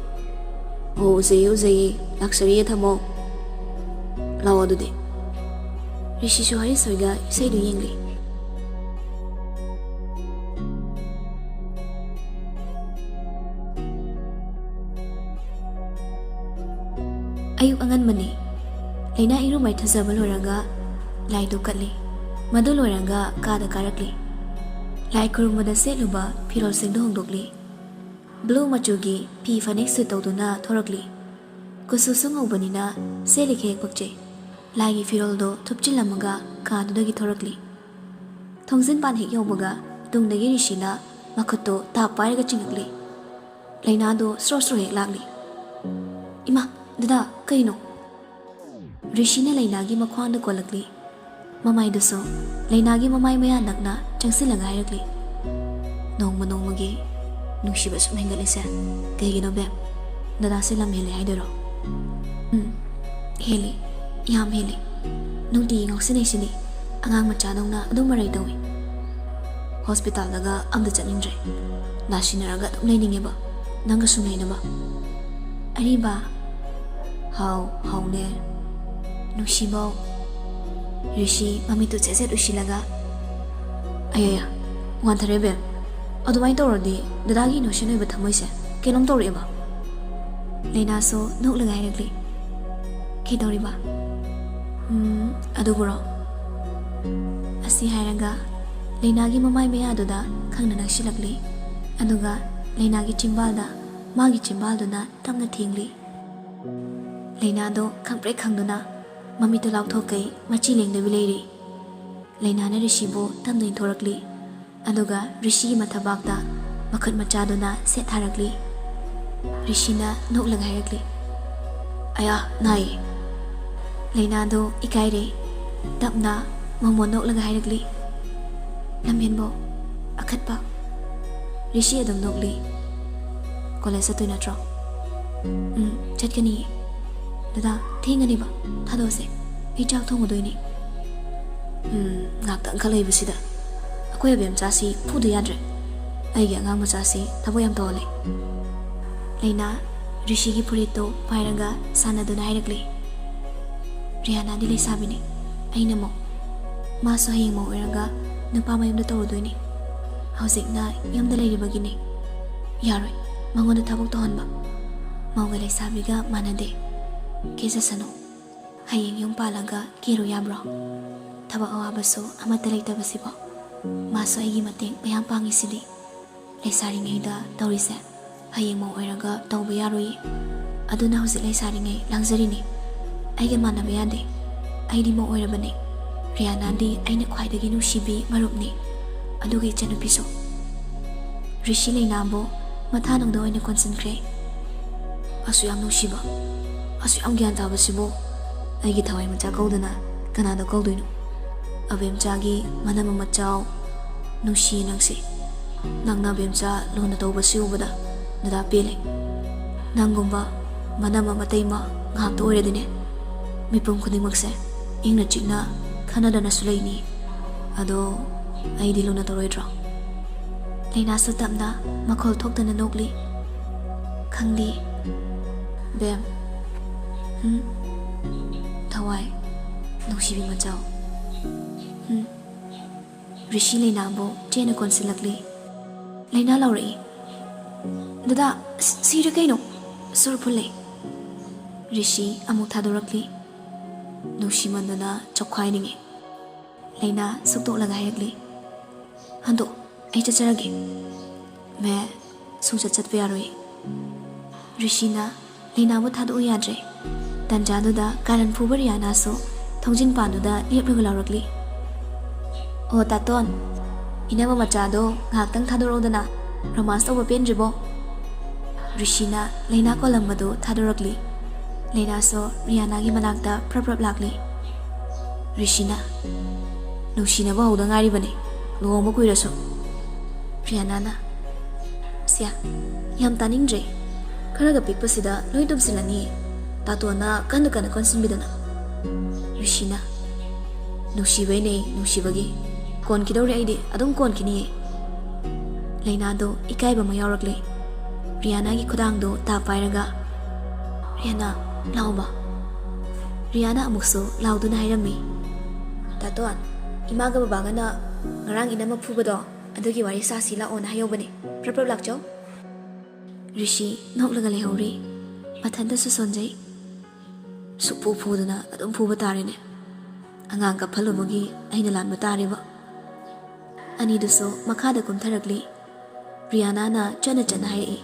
ꯑꯣ ꯎꯖꯩꯌꯦ ꯎꯖꯩꯌꯦ ꯂꯥꯛꯆꯔꯤꯌꯦ ꯊꯝꯃꯣ ꯂꯥꯛꯑꯣ ꯑꯗꯨꯗꯤ ꯔꯤꯁꯤꯁꯨ ꯍꯔꯤꯁ ꯍꯣꯏꯒ ꯏꯁꯩꯗꯨ ꯌꯦꯡꯂꯤ ꯑꯌꯨꯛ ꯑꯉꯟꯕꯅꯤ ꯂꯩꯅꯥ ꯏꯔꯨ ꯃꯥꯏꯊꯖꯕ ꯂꯣꯏꯔꯒ ꯂꯥꯏꯗꯨ ꯀꯠꯂꯤ ꯃꯗꯨ ꯂꯣꯏꯔꯒ ꯀꯥꯗ ꯀꯥꯔꯛꯂꯤ ꯂꯥꯏ ꯈꯨꯔꯨꯝꯕꯗ ꯁꯦꯠꯂꯨꯕ ꯐꯤꯔꯣꯜꯁꯤꯡꯗꯨ ꯍꯣꯡꯗꯣꯛꯂꯤ ꯕ꯭ꯂꯨ ꯃꯆꯨꯒꯤ ꯐꯤ ꯐꯅꯦꯛ ꯁꯨꯠ ꯇꯧꯗꯨꯅ ꯊꯣꯔꯛꯂꯤ ꯀꯨꯆꯨꯁꯨ ꯉꯧꯕꯅꯤꯅ ꯁꯦꯠꯂꯤꯈꯩ ꯍꯦꯛ ꯄꯛꯆꯩ ꯂꯥꯏꯒꯤ ꯐꯤꯔꯣꯜꯗꯣ ꯊꯨꯞꯆꯤꯜꯂꯝꯃꯒ ꯀꯥꯗꯨꯗꯒꯤ ꯊꯣꯔꯛꯂꯤ ꯊꯣꯡꯖꯤꯟꯄꯥꯟ ꯍꯦꯛ ꯌꯧꯕꯒ ꯇꯨꯡꯗꯒꯤ ꯔꯤꯁꯤꯅ ꯃꯈꯨꯠꯇꯣ ꯇꯥꯞ ꯄꯥꯏꯔꯒ ꯆꯤꯡꯉꯛꯂꯤ ꯂꯩꯅꯥꯗꯣ ꯁ꯭ꯔꯣ ꯁ꯭ꯔꯣ ꯍꯦꯛ ꯂꯥꯛꯂꯤ ꯏꯃꯥ ꯗꯗꯥ ꯀꯩꯅꯣ ꯔꯤꯁꯤꯅ ꯂꯩꯅꯥꯒꯤ ꯃꯈ꯭ꯋꯥꯡꯗ ꯀꯣꯜꯂꯛꯂꯤ ꯃꯃꯥꯏꯗꯨꯁꯨ ꯂꯩꯅꯥꯒꯤ ꯃꯃꯥꯏ ꯃꯌꯥ ꯅꯛꯅ ꯆꯪꯁꯤꯜꯂꯒ ꯍꯥꯏꯔꯛꯂꯤ ꯅꯣꯡꯃ ꯅꯣꯡꯃꯒꯤ ꯅꯨꯡꯁꯤꯕ ꯁꯨꯝ ꯍꯦꯟꯒꯠꯂꯤꯁꯦ ꯀꯩꯒꯤꯅꯣ ꯕꯦꯕ ꯗꯗꯥꯁꯦ ꯂꯝ ꯍꯦꯜꯂꯦ ꯍꯥꯏꯗꯣꯏꯔꯣ ꯍꯦꯜꯂꯤ ꯌꯥꯝ ꯍꯦꯜꯂꯤ ꯅꯨꯡꯇꯤꯒꯤ ꯉꯥꯎꯁꯤꯟꯅꯩꯁꯤꯗꯤ ꯑꯉꯥꯡ ꯃꯆꯥꯗꯧꯅ ꯑꯗꯨꯝ ꯃꯔꯩ ꯇꯧꯏ ꯍꯣꯁꯄꯤꯇꯥꯜꯗꯒ ꯑꯝꯇ ꯆꯠꯅꯤꯡꯗ꯭ꯔꯦ ꯅꯥꯁꯤꯟꯅꯔꯒ ꯑꯗꯨꯝ ꯂꯩꯅꯤꯡꯉꯦꯕ ꯅꯪꯒ ꯁꯨꯝ ꯂꯩꯅꯕ ꯑꯔꯤꯕ ꯍꯥꯎꯅꯦ ꯅꯨꯡꯁꯤꯕꯧ ꯔꯤꯁꯤ ꯃꯃꯤꯠꯇꯨ ꯆꯦꯠ ꯆꯦꯠ ꯎꯏꯁꯤꯜꯂꯒ ꯑꯌꯥ ꯋꯥꯟꯊꯔꯦ ꯕꯦꯝ ꯑꯗꯨꯃꯥꯏꯅ ꯇꯧꯔꯗꯤ ꯗꯗꯥꯒꯤ ꯏꯅꯣꯁꯦꯟ ꯑꯣꯏꯕ ꯊꯃꯣꯏꯁꯦ ꯀꯩꯅꯣꯝ ꯇꯧꯔꯛꯑꯦꯕ ꯂꯩꯅꯥꯁꯨ ꯅꯣꯛꯂꯒ ꯍꯥꯏꯔꯛꯂꯤ ꯀꯩꯗꯧꯔꯤꯕ ꯑꯗꯨꯕꯨꯔꯣ ꯑꯁꯤ ꯍꯥꯏꯔꯒ ꯂꯩꯅꯥꯒꯤ ꯃꯃꯥꯏ ꯃꯌꯥꯗꯨꯗ ꯈꯪꯅ ꯅꯛꯁꯤꯜꯂꯛꯂꯤ ꯑꯗꯨꯒ ꯂꯩꯅꯥꯒꯤ ꯆꯤꯝꯕꯥꯜꯗ ꯃꯥꯒꯤ ꯆꯤꯝꯕꯥꯜꯗꯨꯅ ꯇꯞꯅ ꯊꯦꯡꯂꯤ ꯂꯩꯅꯥꯗꯣ ꯈꯪꯄ꯭ꯔꯦꯛ ꯈꯪꯗꯨꯅ ꯃꯃꯤꯠꯇꯨ ꯂꯥꯎꯊꯣꯛꯀꯩ ꯃꯆꯤ ꯂꯦꯡꯗꯕꯤ ꯂꯩꯔꯤ ꯂꯩꯅꯥꯅ ꯔꯤꯁꯤꯕꯨ ꯇꯞꯅ ꯏꯟꯊꯣꯔꯛꯂꯤ ꯑꯗꯨꯒ ꯔꯤꯁꯤꯒꯤ ꯃꯊꯕꯥꯛꯇ ꯃꯈꯨꯠ ꯃꯆꯥꯗꯨꯅ ꯁꯦꯠ ꯊꯥꯔꯛꯂꯤ ꯔꯤꯁꯤꯅ ꯅꯣꯛꯂꯒ ꯍꯥꯏꯔꯛꯂꯤ ꯑꯌꯥ ꯅꯥꯏ ꯂꯩꯅꯥꯗꯣ ꯏꯀꯥꯏꯔꯦ ꯇꯞꯅ ꯃꯣꯃꯣꯟ ꯅꯣꯛꯂꯒ ꯍꯥꯏꯔꯛꯂꯤ ꯂꯝꯍꯦꯟꯕꯣ ꯑꯈꯠꯄ ꯔꯤꯁꯤ ꯑꯗꯨꯝ ꯅꯣꯛꯂꯤ ꯀꯣꯂꯦꯖ ꯆꯠꯇꯣꯏ ꯅꯠꯇ꯭ꯔꯣ ꯆꯠꯀꯅꯤꯌꯦ ꯗꯗꯥ ꯊꯦꯡꯒꯅꯤꯕ ꯊꯥꯗꯣꯛꯑꯁꯦ ꯑꯩ ꯆꯥꯛ ꯊꯣꯡꯒꯗꯣꯏꯅꯤ ꯉꯥꯛꯇꯪ ꯈꯛ ꯂꯩꯕꯁꯤꯗ ꯑꯩꯈꯣꯏ ꯑꯕꯦꯝꯆꯥꯁꯤ ꯐꯨꯗ ꯌꯥꯗ꯭ꯔꯦ ꯑꯩꯒꯤ ꯑꯉꯥꯡ ꯃꯆꯥꯁꯤ ꯊꯕꯛ ꯌꯥꯝ ꯇꯧꯍꯜꯂꯤ ꯂꯩꯅꯥ ꯔꯤꯁꯤꯒꯤ ꯐꯨꯔꯤꯠꯇꯣ ꯄꯥꯏꯔꯒ ꯁꯥꯟꯅꯗꯨꯅ ꯍꯥꯏꯔꯛꯂꯤ ꯔꯤꯌꯥꯅꯥꯗꯤ ꯂꯩꯁꯥꯕꯤꯅꯤ ꯑꯩꯅ ꯑꯃꯨꯛ ꯃꯥꯁꯨ ꯍꯌꯦꯡ ꯃꯧ ꯑꯣꯏꯔꯒ ꯅꯨꯄꯥ ꯃꯌꯨꯝꯗ ꯇꯧꯔꯨꯗꯣꯏꯅꯤ ꯍꯧꯖꯤꯛꯅ ꯌꯨꯝꯗ ꯂꯩꯔꯤꯕꯒꯤꯅꯤ ꯌꯥꯔꯣꯏ ꯃꯉꯣꯟꯗ ꯊꯕꯛ ꯇꯧꯍꯟꯕ ꯃꯧꯒ ꯂꯩꯁꯥꯕꯤꯒ ꯃꯥꯟꯅꯗꯦ ꯀꯦꯖꯁꯅꯨ ꯍꯌꯦꯡ ꯌꯨꯝ ꯄꯥꯜꯂꯒ ꯀꯦꯔꯨ ꯌꯥꯕ꯭ꯔꯣ ꯊꯕꯛ ꯑꯋꯥꯕꯁꯨ ꯑꯃꯠꯇ ꯂꯩꯇꯕꯁꯤꯕꯣ ꯃꯥꯁꯨ ꯑꯩꯒꯤ ꯃꯇꯦꯡ ꯃꯌꯥꯝ ꯄꯥꯡꯉꯤꯁꯤꯗꯤ ꯂꯩꯁꯥꯔꯤꯉꯩꯗ ꯇꯧꯔꯤꯁꯦ ꯍꯌꯦꯡ ꯃꯧ ꯑꯣꯏꯔꯒ ꯇꯧꯕ ꯌꯥꯔꯣꯏꯌꯦ ꯑꯗꯨꯅ ꯍꯧꯖꯤꯛ ꯂꯩꯁꯥꯔꯤꯉꯩ ꯂꯥꯡꯖꯔꯤꯅꯤ ꯑꯩꯒ ꯃꯥꯟꯅꯕ ꯌꯥꯗꯦ ꯑꯩꯗꯤ ꯃꯧ ꯑꯣꯏꯔꯕꯅꯤ ꯔꯤꯌꯥꯅꯥꯗꯤ ꯑꯩꯅ ꯈ꯭ꯋꯥꯏꯗꯒꯤ ꯅꯨꯡꯁꯤꯕꯤ ꯃꯔꯨꯞꯅꯤ ꯑꯗꯨꯒ ꯏꯆꯟꯅꯨꯄꯤꯁꯨ ꯔꯤꯁꯤ ꯂꯩꯅꯥꯕꯨ ꯃꯊꯥꯅꯨꯡꯗ ꯑꯣꯏꯅ ꯀꯣꯟꯁꯤꯟꯈ꯭ꯔꯦ ꯑꯁꯨ ꯌꯥꯝ ꯅꯨꯡꯁꯤꯕ ꯑꯁꯨ ꯌꯥꯝ ꯒ꯭ꯌꯥꯟ ꯇꯥꯕꯁꯤꯕꯨ ꯑꯩꯒꯤ ꯊꯋꯥꯏ ꯃꯆꯥ ꯀꯧꯗꯅ ꯀꯅꯥꯗ ꯀꯧꯗꯣꯏꯅꯣ ꯑꯕꯦꯝꯆꯥꯒꯤ ꯃꯅꯝ ꯑꯃ ꯆꯥꯎ ꯅꯨꯡꯁꯤꯌꯦ ꯅꯪꯁꯦ ꯅꯪꯅ ꯑꯕꯦꯝꯆꯥ ꯂꯨꯅ ꯇꯧꯕꯁꯤ ꯎꯕꯗ ꯗꯗꯥ ꯄꯦꯜꯂꯦ ꯅꯪꯒꯨꯝꯕ ꯃꯅꯝ ꯑꯃ ꯇꯩꯃ ꯉꯥꯛꯇ ꯑꯣꯏꯔꯗꯤꯅꯦ ꯃꯤꯄꯨꯝ ꯈꯨꯗꯤꯡꯃꯛꯁꯦ ꯏꯪꯅ ꯆꯤꯛꯅ ꯈꯟꯅꯗꯅꯁꯨ ꯂꯩꯅꯤ ꯑꯗꯣ ꯑꯩꯗꯤ ꯂꯨꯅ ꯇꯧꯔꯣꯏꯗ꯭ꯔꯣ ꯂꯩꯅꯥꯁꯨ ꯇꯞꯅ ꯃꯈꯣꯜ ꯊꯣꯛꯇꯅ ꯅꯣꯛꯂꯤ ꯈꯪꯗꯦ ꯕꯦꯝ ꯊꯋꯥꯏ ꯅꯨꯡꯁꯤꯕꯤ ꯃꯆꯥꯎ ꯔꯤꯁꯤ ꯂꯩꯅꯥꯕꯨ ꯆꯦꯅ ꯀꯣꯟꯁꯤꯜꯂꯛꯂꯤ ꯂꯩꯅꯥ ꯂꯥꯎꯔꯛꯏ ꯗꯗꯥ ꯁꯤꯔꯦ ꯀꯩꯅꯣ ꯁꯣꯔ ꯐꯨꯜꯂꯦ ꯔꯤꯁꯤ ꯑꯃꯨꯛ ꯊꯥꯗꯣꯔꯛꯂꯤ ꯅꯨꯡꯁꯤꯃꯟꯗꯅ ꯆꯞꯈꯥꯏꯅꯤꯡꯉꯤ ꯂꯩꯅꯥ ꯁꯨꯛꯇꯣꯛꯂꯒ ꯍꯥꯏꯔꯛꯂꯤ ꯍꯟꯗꯣ ꯑꯩ ꯆꯠꯆꯔꯒꯦ ꯃꯦ ꯁꯨꯡꯆꯠ ꯆꯠꯄ ꯌꯥꯔꯣꯏ ꯔꯤꯁꯤꯅ ꯂꯩꯅꯥꯕꯨ ꯊꯥꯗꯣꯛꯎ ꯌꯥꯗ꯭ꯔꯦ ꯇꯟꯖꯥꯗꯨꯗ ꯀꯥꯔꯟ ꯐꯨꯕ ꯔꯤꯌꯥꯅꯥꯁꯨ ꯊꯣꯡꯖꯤꯟ ꯄꯥꯟꯗꯨꯗ ꯂꯦꯞꯂꯒ ꯂꯥꯎꯔꯛꯂꯤ ꯑꯣ ꯇꯥꯇꯣꯟ ꯏꯅꯝꯃ ꯃꯆꯥꯗꯣ ꯉꯥꯏꯍꯥꯛꯇꯪ ꯊꯥꯗꯣꯔꯛꯎꯗꯅ ꯔꯣꯃꯥꯟꯁ ꯇꯧꯕ ꯄꯦꯟꯗ꯭ꯔꯤꯕꯣ ꯔꯤꯁꯤꯅ ꯂꯩꯅꯥ ꯀꯣꯜꯂꯝꯕꯗꯨ ꯊꯥꯗꯣꯔꯛꯂꯤ ꯂꯩꯅꯥꯁꯨ ꯔꯤꯌꯥꯅꯥꯒꯤ ꯃꯅꯥꯛꯇ ꯐ꯭ꯔꯞ ꯂꯥꯛꯂꯤ ꯔꯤꯁꯤꯅ ꯅꯨꯡꯁꯤꯅꯕ ꯍꯧꯗ ꯉꯥꯏꯔꯤꯕꯅꯤ ꯂꯨꯍꯣꯡꯕ ꯀꯨꯏꯔꯁꯨ ꯔꯤꯌꯥꯅꯥꯅ ꯁꯤꯌꯥ ꯌꯥꯝ ꯇꯥꯅꯤꯡꯗ꯭ꯔꯦ ꯈꯔꯒ ꯄꯤꯛꯄꯁꯤꯗ ꯂꯣꯏ ꯇꯨꯝꯁꯤꯜꯂꯅꯤ ꯇꯥꯇꯣꯟꯅ ꯀꯟꯅ ꯀꯣꯟꯁꯤꯟꯕꯤꯗꯅ ꯔꯤꯁꯤꯅ ꯅꯨꯡꯁꯤꯕꯩꯅꯦ ꯅꯨꯡꯁꯤꯕꯒꯤ ꯀꯣꯟꯈꯤꯗꯧꯔꯦ ꯑꯩꯗꯤ ꯑꯗꯨꯝ ꯀꯣꯟꯈꯤꯅꯤꯌꯦ ꯂꯩꯅꯥꯗꯣ ꯏꯀꯥꯏꯕ ꯑꯃ ꯌꯥꯎꯔꯛꯂꯤ ꯔꯤꯌꯥꯅꯥꯒꯤ ꯈꯨꯗꯥꯡꯗꯣ ꯇꯥ ꯄꯥꯏꯔꯒ ꯔꯤꯌꯥꯅꯥ ꯂꯥꯎꯕ ꯔꯤꯌꯥꯅꯥ ꯑꯃꯨꯛꯁꯨ ꯂꯥꯎꯗꯨꯅ ꯍꯥꯏꯔꯝꯃꯤ ꯇꯥꯇꯣꯟ ꯏꯃꯥꯒ ꯕꯕꯥꯒꯅ ꯉꯔꯥꯡ ꯏꯅꯝꯃ ꯐꯨꯕꯗꯣ ꯑꯗꯨꯒꯤ ꯋꯥꯔꯤ ꯁꯥꯁꯤ ꯂꯥꯛꯑꯣꯅ ꯍꯥꯏꯍꯧꯕꯅꯦ ꯄ꯭ꯔꯞ ꯂꯥꯛꯆꯧ ꯔꯤꯁꯤ ꯅꯣꯛꯂꯒ ꯂꯩꯍꯧꯔꯤ ꯃꯊꯟꯇꯁꯨ ꯁꯣꯟꯖꯩ ꯁꯨꯛꯐꯨ ꯐꯨꯗꯅ ꯑꯗꯨꯝ ꯐꯨꯕ ꯇꯥꯔꯦꯅꯦ ꯑꯉꯥꯡ ꯀꯞꯍꯜꯂꯨꯕꯒꯤ ꯑꯩꯅ ꯂꯥꯟꯕ ꯇꯥꯔꯤꯕ ꯑꯅꯤꯗꯨꯁꯨ ꯃꯈꯥꯗ ꯀꯨꯝꯊꯔꯛꯂꯤ ꯔꯤꯌꯥꯅꯥꯅ ꯆꯠꯅ ꯍꯥꯏꯔꯛꯏ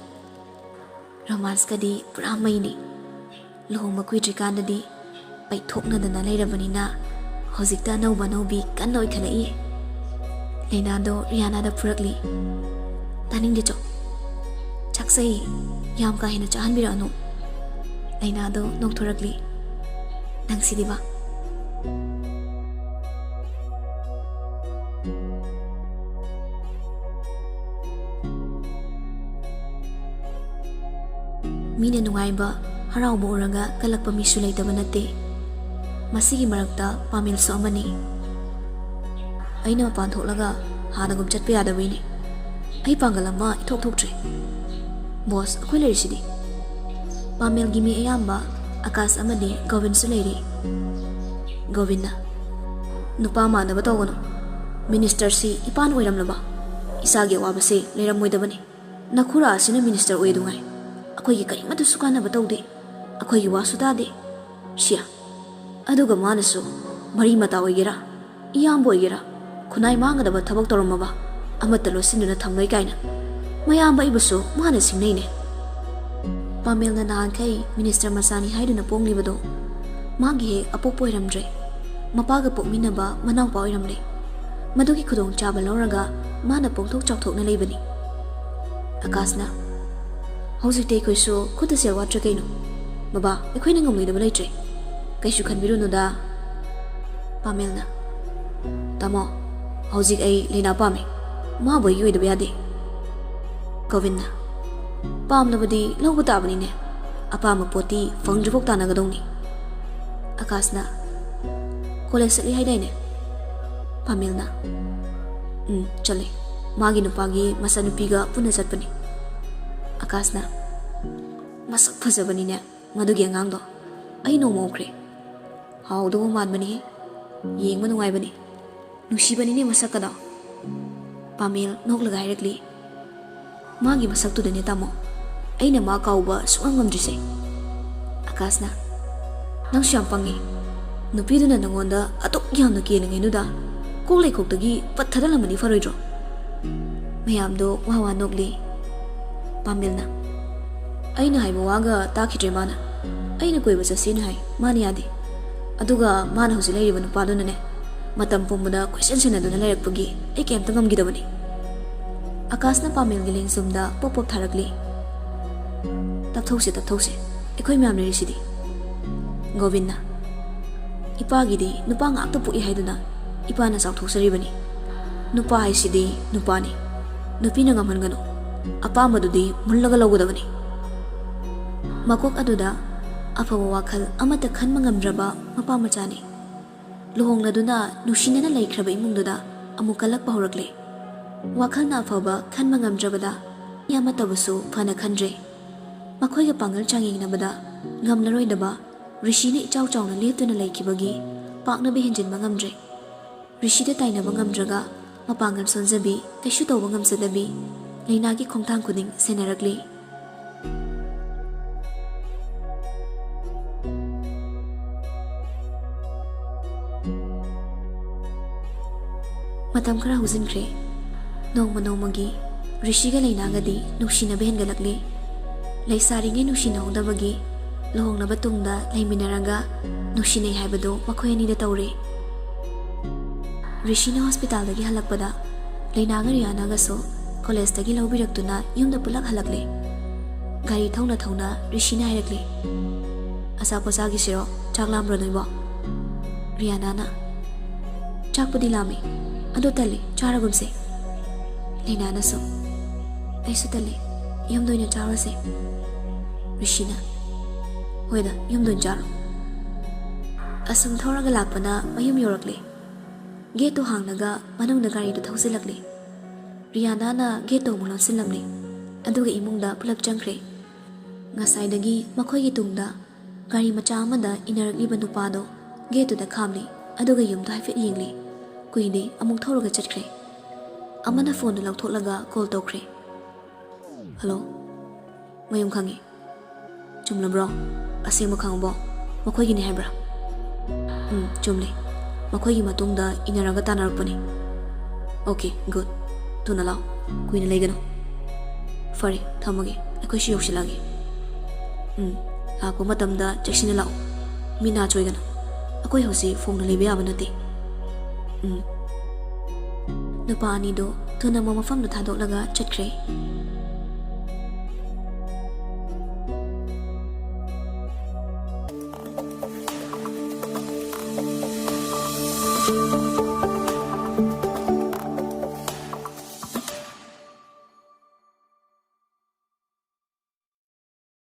ꯔꯣꯃꯥꯟꯁꯀꯗꯤ ꯄꯨꯔꯥ ꯃꯩꯅꯤ ꯂꯨꯍꯣꯡꯕ ꯀꯨꯏꯗ꯭ꯔꯤꯀꯥꯟꯗꯗꯤ ꯄꯩꯊꯣꯛꯅꯗꯅ ꯂꯩꯔꯕꯅꯤꯅ ꯍꯧꯖꯤꯛꯇ ꯑꯅꯧꯕ ꯑꯅꯧꯕꯤ ꯀꯟꯅ ꯑꯣꯏꯈꯠꯂꯛꯏ ꯂꯩꯅꯥꯗꯣ ꯔꯤꯌꯥꯅꯥꯗ ꯐꯨꯔꯛꯂꯤ ꯇꯥꯅꯤꯡꯗꯦ ꯆꯣ ꯆꯥꯛꯆꯩ ꯌꯥꯝ ꯀꯥ ꯍꯦꯟꯅ ꯆꯥꯍꯟꯕꯤꯔꯛꯑꯅꯨ ꯂꯩꯅꯥꯗꯣ ꯅꯣꯛꯊꯣꯔꯛꯂꯤ ꯅꯪꯁꯤꯗꯤꯕ ꯃꯤꯅ ꯅꯨꯡꯉꯥꯏꯕ ꯍꯔꯥꯎꯕ ꯎꯔꯒ ꯀꯜꯂꯛꯄ ꯃꯤꯁꯨ ꯂꯩꯇꯕ ꯅꯠꯇꯦ ꯃꯁꯤꯒꯤ ꯃꯔꯛꯇ ꯄꯥꯃꯤꯜꯁꯨ ꯑꯃꯅꯤ ꯑꯩꯅ ꯃꯄꯥꯟ ꯊꯣꯛꯂꯒ ꯍꯥꯟꯅꯒꯨꯝ ꯆꯠꯄ ꯌꯥꯗꯕꯩꯅꯤ ꯑꯩ ꯄꯥꯡꯒꯜ ꯑꯃ ꯏꯊꯣꯛ ꯊꯣꯛꯇ꯭ꯔꯦ ꯕꯣꯁ ꯑꯩꯈꯣꯏ ꯂꯩꯔꯤꯁꯤꯗꯤ ꯄꯥꯃꯦꯜꯒꯤ ꯃꯤ ꯑꯌꯥꯝꯕ ꯑꯀꯥꯁ ꯑꯃꯗꯤ ꯒꯣꯕꯤꯟꯁꯨ ꯂꯩꯔꯤ ꯒꯣꯕꯤꯟꯅ ꯅꯨꯄꯥ ꯃꯥꯟꯅꯕ ꯇꯧꯒꯅꯨ ꯃꯤꯅꯤꯁꯇꯔꯁꯤ ꯏꯄꯥꯟ ꯑꯣꯏꯔꯝꯂꯕ ꯏꯁꯥꯒꯤ ꯑꯋꯥꯕꯁꯦ ꯂꯩꯔꯝꯃꯣꯏꯗꯕꯅꯤ ꯅꯈꯨꯔꯥ ꯑꯁꯤꯅ ꯃꯤꯅꯤꯁꯇꯔ ꯑꯣꯏꯗꯨꯉꯥꯏ ꯑꯩꯈꯣꯏꯒꯤ ꯀꯔꯤꯃꯠꯇꯁꯨ ꯀꯥꯟꯅꯕ ꯇꯧꯗꯦ ꯑꯩꯈꯣꯏꯒꯤ ꯋꯥꯁꯨ ꯇꯥꯗꯦ ꯁꯤꯌꯥ ꯑꯗꯨꯒ ꯃꯥꯅꯁꯨ ꯃꯔꯤ ꯃꯇꯥ ꯑꯣꯏꯒꯦꯔꯥ ꯏꯌꯥꯝꯕ ꯑꯣꯏꯒꯦꯔꯥ ꯈꯨꯟꯅꯥꯏ ꯃꯥꯡꯒꯗꯕ ꯊꯕꯛ ꯇꯧꯔꯝꯃꯕ ꯑꯃꯠꯇ ꯂꯣꯠꯁꯤꯟꯗꯨꯅ ꯊꯝꯂꯣꯏ ꯀꯥꯏꯅ ꯃꯌꯥꯝꯕ ꯑꯩꯕꯨꯁꯨ ꯃꯥꯅ ꯁꯤꯡꯅꯩꯅꯦ ꯄꯥꯃꯦꯜꯅ ꯅꯍꯥꯟꯈꯩ ꯃꯤꯅꯤꯁꯇꯔ ꯃꯆꯥꯅꯤ ꯍꯥꯏꯗꯨꯅ ꯄꯣꯡꯂꯤꯕꯗꯣ ꯃꯥꯒꯤ ꯍꯦꯛ ꯑꯄꯣꯛꯄ ꯑꯣꯏꯔꯝꯗ꯭ꯔꯦ ꯃꯄꯥꯒ ꯄꯣꯛꯃꯤꯟꯅꯕ ꯃꯅꯥꯎꯄꯥ ꯑꯣꯏꯔꯝꯂꯦ ꯃꯗꯨꯒꯤ ꯈꯨꯗꯣꯡꯆꯥꯕ ꯂꯧꯔꯒ ꯃꯥꯅ ꯄꯣꯡꯊꯣꯛ ꯆꯥꯎꯊꯣꯛꯅ ꯂꯩꯕꯅꯤ ꯑꯀꯥꯁꯅ ꯍꯧꯖꯤꯛꯇꯤ ꯑꯩꯈꯣꯏꯁꯨ ꯈꯨꯠꯇ ꯁꯦꯜ ꯋꯥꯠꯇ꯭ꯔꯦ ꯀꯩꯅꯣ ꯕꯕꯥ ꯑꯩꯈꯣꯏꯅ ꯉꯝꯂꯣꯏꯗꯕ ꯂꯩꯇ꯭ꯔꯦ ꯀꯩꯁꯨ ꯈꯟꯕꯤꯔꯨꯅꯨꯗ ꯄꯥꯃꯦꯜꯅ ꯇꯥꯃꯣ ꯍꯧꯖꯤꯛ ꯑꯩ ꯂꯩꯅꯥ ꯄꯥꯝꯃꯤ ꯃꯥꯕꯨ ꯑꯩꯒꯤ ꯑꯣꯏꯗꯕ ꯌꯥꯗꯦ ꯒꯣꯕꯤꯟꯗ ꯄꯥꯝꯂꯕꯗꯤ ꯂꯧꯕ ꯇꯥꯕꯅꯤꯅꯦ ꯑꯄꯥꯝꯕ ꯄꯣꯠꯇꯤ ꯐꯪꯗ꯭ꯔꯤꯐꯥꯎ ꯇꯥꯟꯅꯒꯗꯧꯅꯤ ꯑꯀꯥꯁꯅ ꯀꯣꯂꯦꯖ ꯆꯠꯂꯤ ꯍꯥꯏꯗꯥꯏꯅꯦ ꯄꯥꯃꯦꯜꯅ ꯆꯠꯂꯤ ꯃꯥꯒꯤ ꯅꯨꯄꯥꯒꯤ ꯃꯆꯥꯅꯨꯄꯤꯒ ꯄꯨꯟꯅ ꯆꯠꯄꯅꯤ ꯑꯀꯥꯁꯅ ꯃꯁꯛ ꯐꯖꯕꯅꯤꯅꯦ ꯃꯗꯨꯒꯤ ꯑꯉꯥꯡꯗꯣ ꯑꯩ ꯅꯣꯡꯃ ꯎꯈ꯭ꯔꯦ ꯍꯥꯎꯗꯧꯕ ꯃꯥꯟꯕꯅꯤ ꯌꯦꯡꯕ ꯅꯨꯡꯉꯥꯏꯕꯅꯤ ꯅꯨꯡꯁꯤꯕꯅꯤꯅꯦ ꯃꯁꯛꯀꯗꯣ ꯄꯥꯃꯦꯜ ꯅꯣꯛꯂꯒ ꯍꯥꯏꯔꯛꯂꯤ ꯃꯥꯒꯤ ꯃꯁꯛꯇꯨꯗꯅꯦ ꯇꯥꯃꯣ ꯑꯩꯅ ꯃꯥ ꯀꯥꯎꯕ ꯁꯨꯡꯉꯝ ꯉꯝꯗ꯭ꯔꯤꯁꯦ ꯑꯀꯥꯁꯅ ꯅꯪꯁꯨ ꯌꯥꯝ ꯄꯪꯉꯤ ꯅꯨꯄꯤꯗꯨꯅ ꯅꯪꯉꯣꯟꯗ ꯑꯗꯨꯛ ꯌꯥꯝꯅ ꯀꯦꯜꯂꯤꯉꯩꯗꯨꯗ ꯀꯣꯛ ꯂꯩꯈꯣꯛꯇꯒꯤ ꯄꯠ ꯊꯥꯗꯠꯂꯝꯃꯗꯤ ꯐꯔꯣꯏꯗ꯭ꯔꯣ ꯃꯌꯥꯝꯗꯣ ꯋꯥ ꯋꯥ ꯅꯣꯛꯂꯤ ꯄꯥꯃꯦꯜꯅ ꯑꯩꯅ ꯍꯥꯏꯕ ꯋꯥꯒ ꯇꯥꯈꯤꯗ꯭ꯔꯦ ꯃꯥꯅ ꯑꯩꯅ ꯀꯣꯏꯕ ꯆꯠꯁꯦꯅ ꯍꯥꯏ ꯃꯥꯅ ꯌꯥꯗꯦ ꯑꯗꯨꯒ ꯃꯥꯅ ꯍꯧꯖꯤꯛ ꯂꯩꯔꯤꯕ ꯅꯨꯄꯥꯗꯨꯅꯅꯦ ꯃꯇꯝ ꯄꯨꯝꯕꯗ ꯀꯣꯏꯁꯟ ꯁꯦꯟꯅꯗꯨꯅ ꯂꯩꯔꯛꯄꯒꯤ ꯑꯩ ꯀꯩꯝꯇ ꯉꯝꯈꯤꯗꯕꯅꯤ ꯑꯀꯥꯁꯅ ꯄꯥꯃꯦꯜꯒꯤ ꯂꯦꯡꯖꯨꯝꯗ ꯄꯣꯞ ꯄꯣꯞ ꯊꯥꯔꯛꯂꯤ ꯇꯞꯊꯧꯁꯦ ꯑꯩꯈꯣꯏ ꯃꯌꯥꯝ ꯂꯩꯔꯤꯁꯤꯗꯤ ꯒꯣꯕꯤꯟꯗ ꯏꯄꯥꯒꯤꯗꯤ ꯅꯨꯄꯥ ꯉꯥꯛꯇ ꯄꯣꯛꯏ ꯍꯥꯏꯗꯨꯅ ꯏꯄꯥꯅ ꯆꯥꯎꯊꯣꯛꯆꯔꯤꯕꯅꯤ ꯅꯨꯄꯥ ꯍꯥꯏꯁꯤꯗꯤ ꯅꯨꯄꯥꯅꯤ ꯅꯨꯄꯤꯅ ꯉꯝꯍꯟꯒꯅꯨ ꯑꯄꯥꯝꯕꯗꯨꯗꯤ ꯃꯨꯜꯂꯒ ꯂꯧꯒꯗꯕꯅꯤ ꯃꯀꯣꯛ ꯑꯗꯨꯗ ꯑꯐꯕ ꯋꯥꯈꯜ ꯑꯃꯠꯇ ꯈꯟꯕ ꯉꯝꯗ꯭ꯔꯕ ꯃꯄꯥ ꯃꯆꯥꯅꯤ ꯂꯨꯍꯣꯡꯂꯗꯨꯅ ꯅꯨꯡꯁꯤꯅꯅ ꯂꯩꯈ꯭ꯔꯕ ꯏꯃꯨꯡꯗꯨꯗ ꯑꯃꯨꯛ ꯀꯜꯂꯛꯄ ꯍꯧꯔꯛꯂꯦ ꯋꯥꯈꯜꯅ ꯑꯐꯕ ꯈꯟꯕ ꯉꯝꯗ꯭ꯔꯕꯗ ꯃꯤ ꯑꯃꯠꯇꯕꯨꯁꯨ ꯐꯅ ꯈꯟꯗ꯭ꯔꯦ ꯃꯈꯣꯏꯒ ꯄꯥꯡꯒꯜ ꯆꯥꯡꯌꯦꯡꯅꯕꯗ ꯉꯝꯂꯔꯣꯏꯗꯕ ꯔꯤꯁꯤꯅ ꯏꯆꯥꯎ ꯆꯥꯎꯅ ꯂꯦꯞꯇꯨꯅ ꯂꯩꯈꯤꯕꯒꯤ ꯄꯥꯛꯅꯕ ꯍꯦꯟꯖꯤꯟꯕ ꯉꯝꯗ꯭ꯔꯦ ꯔꯤꯁꯤꯗ ꯇꯥꯏꯅꯕ ꯉꯝꯗ꯭ꯔꯒ ꯃꯄꯥꯡꯒꯜ ꯁꯣꯟꯖꯕꯤ ꯀꯩꯁꯨ ꯇꯧꯕ ꯉꯝꯖꯗꯕꯤ ꯂꯩꯅꯥꯒꯤ ꯈꯣꯡꯊꯥꯡ ꯈꯨꯗꯤꯡ ꯁꯦꯟꯅꯔꯛꯂꯤ ꯃꯇꯝ ꯈꯔ ꯍꯧꯖꯤꯟꯈ꯭ꯔꯦ ꯅꯣꯡꯃ ꯅꯣꯡꯃꯒꯤ ꯔꯤꯁꯤꯒ ꯂꯩꯅꯥꯒꯗꯤ ꯅꯨꯡꯁꯤꯅꯕ ꯍꯦꯟꯒꯠꯂꯛꯂꯤ ꯂꯩꯁꯥꯔꯤꯉꯩ ꯅꯨꯡꯁꯤꯅꯍꯧꯗꯕꯒꯤ ꯂꯨꯍꯣꯡꯂꯕ ꯇꯨꯡꯗ ꯂꯩꯃꯤꯟꯅꯔꯒ ꯅꯨꯡꯁꯤꯅꯩ ꯍꯥꯏꯕꯗꯨ ꯃꯈꯣꯏ ꯑꯅꯤꯗ ꯇꯧꯔꯦ ꯔꯤꯁꯤꯅ ꯍꯣꯁꯄꯤꯇꯥꯜꯗꯒꯤ ꯍꯜꯂꯛꯄꯗ ꯂꯩꯅꯥꯒ ꯔꯤꯌꯥꯅꯥꯒꯁꯨ ꯀꯣꯂꯦꯖꯇꯒꯤ ꯂꯧꯕꯤꯔꯛꯇꯨꯅ ꯌꯨꯝꯗ ꯄꯨꯂꯞ ꯍꯜꯂꯛꯂꯦ ꯒꯥꯔꯤ ꯊꯧꯅ ꯊꯧꯅ ꯔꯤꯁꯤꯅ ꯍꯥꯏꯔꯛꯂꯤ ꯑꯆꯥꯄꯣꯠ ꯆꯥꯈꯤꯁꯤꯔꯣ ꯆꯥꯛ ꯂꯥꯝꯕ꯭ꯔꯣ ꯅꯣꯏꯕꯣ ꯔꯤꯌꯥꯅꯥꯅ ꯆꯥꯛꯄꯨꯗꯤ ꯂꯥꯝꯃꯤ ꯑꯗꯣ ꯇꯜꯂꯤ ꯆꯥꯔꯒꯨꯝꯁꯦ ꯂꯩꯅꯥꯅꯁꯨ ꯑꯩꯁꯨ ꯇꯜꯂꯤ ꯌꯨꯝꯗ ꯑꯣꯏꯅ ꯆꯥꯔꯨꯔꯁꯦ ꯔꯤꯁꯤꯅ ꯍꯣꯏꯗ ꯌꯨꯝꯗ ꯑꯣꯏꯅ ꯆꯥꯔꯣ ꯑꯁꯨꯝ ꯊꯧꯔꯒ ꯂꯥꯛꯄꯅ ꯃꯌꯨꯝ ꯌꯧꯔꯛꯂꯦ ꯒꯦꯠꯇꯨ ꯍꯥꯡꯂꯒ ꯃꯅꯨꯡꯗ ꯒꯥꯔꯤꯗꯨ ꯊꯧꯖꯤꯜꯂꯛꯂꯦ ꯔꯤꯌꯥꯅꯥꯅ ꯒꯦꯠꯇꯨ ꯑꯃꯨꯛ ꯂꯣꯟꯁꯤꯜꯂꯝꯂꯦ ꯑꯗꯨꯒ ꯏꯃꯨꯡꯗ ꯄꯨꯂꯞ ꯆꯪꯈ꯭ꯔꯦ ꯉꯁꯥꯏꯗꯒꯤ ꯃꯈꯣꯏꯒꯤ ꯇꯨꯡꯗ ꯒꯥꯔꯤ ꯃꯆꯥ ꯑꯃꯗ ꯏꯟꯅꯔꯛꯂꯤꯕ ꯅꯨꯄꯥꯗꯣ ꯒꯦꯠꯇꯨꯗ ꯈꯥꯝꯂꯤ ꯑꯗꯨꯒ ꯌꯨꯝꯗꯣ ꯍꯥꯏꯐꯦꯠ ꯌꯦꯡꯂꯤ ꯀꯨꯏꯗꯦ ꯑꯃꯨꯛ ꯊꯧꯔꯒ ꯆꯠꯈ꯭ꯔꯦ ꯑꯃꯅ ꯐꯣꯟꯗꯨ ꯂꯧꯊꯣꯛꯂꯒ ꯀꯣꯜ ꯇꯧꯈ꯭ꯔꯦ ꯍꯜꯂꯣ ꯃꯌꯨꯝ ꯈꯪꯉꯤ ꯆꯨꯝꯂꯕ꯭ꯔꯣ ꯑꯁꯦꯡꯕ ꯈꯪꯉꯕꯣ ꯃꯈꯣꯏꯒꯤꯅꯤ ꯍꯥꯏꯕ꯭ꯔꯥ ꯆꯨꯝꯂꯤ ꯃꯈꯣꯏꯒꯤ ꯃꯇꯨꯡꯗ ꯏꯟꯅꯔꯒ ꯇꯥꯟꯅꯔꯛꯄꯅꯤ ꯑꯣꯀꯦ ꯒꯨꯗ ꯊꯨꯅ ꯂꯥꯛꯑꯣ ꯀꯨꯏꯅ ꯂꯩꯒꯅꯨ ꯐꯔꯦ ꯊꯝꯃꯒꯦ ꯑꯩꯈꯣꯏꯁꯨ ꯌꯧꯁꯤꯜꯂꯛꯑꯒꯦ ꯂꯥꯛꯄ ꯃꯇꯝꯗ ꯆꯦꯛꯁꯤꯟꯅ ꯂꯥꯛꯑꯣ ꯃꯤ ꯅꯥ ꯆꯣꯏꯒꯅꯨ ꯑꯩꯈꯣꯏ ꯍꯧꯖꯤꯛ ꯐꯣꯡꯅ ꯂꯩꯕ ꯌꯥꯕ ꯅꯠꯇꯦ ꯅꯨꯄꯥ ꯑꯅꯤꯗꯣ ꯊꯨꯅ ꯃꯐꯝꯗꯨ ꯊꯥꯗꯣꯛꯂꯒ ꯆꯠꯈ꯭ꯔꯦ